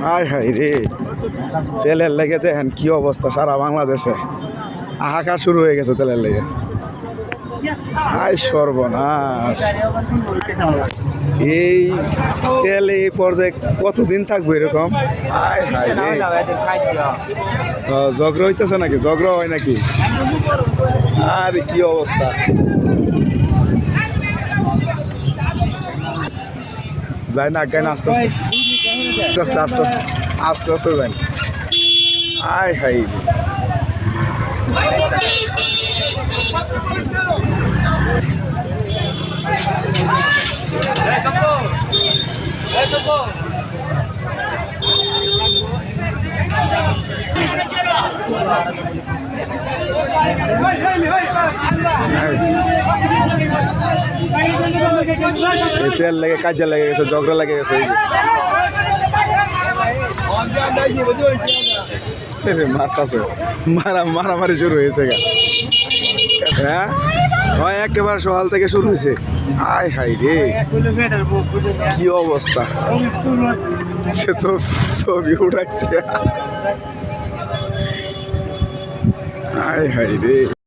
হায় হায় রে, তেলের লেগে দেখেন কি অবস্থা সারা বাংলাদেশে, হাহাকার শুরু হয়ে গেছে তেলের লেগে। আয় সর্বনাশ, এই তেল এই পর্যায়ে কতদিন থাকবো এরকম? আয় হায় রে, ঝগড়া হইতেছে নাকি? ঝগড়া হয় নাকি? আরে কি অবস্থা! যাই না আজ্ঞায় না, আস্তে আস্তে আস্তে আস্তে আস্তে আস্তে যাই। আয় হাই, তেল লেগে কাজে লেগে গেছে, ঝগড়া লেগে গেছে। মারতাছে, মারামারি শুরু হয়েছে। হ্যাঁ, একেবারে সকাল থেকে শুরু হয়েছে। আয় হাই রে, কি অবস্থা! সে ছবি উঠাইছে। আয় হাই রে।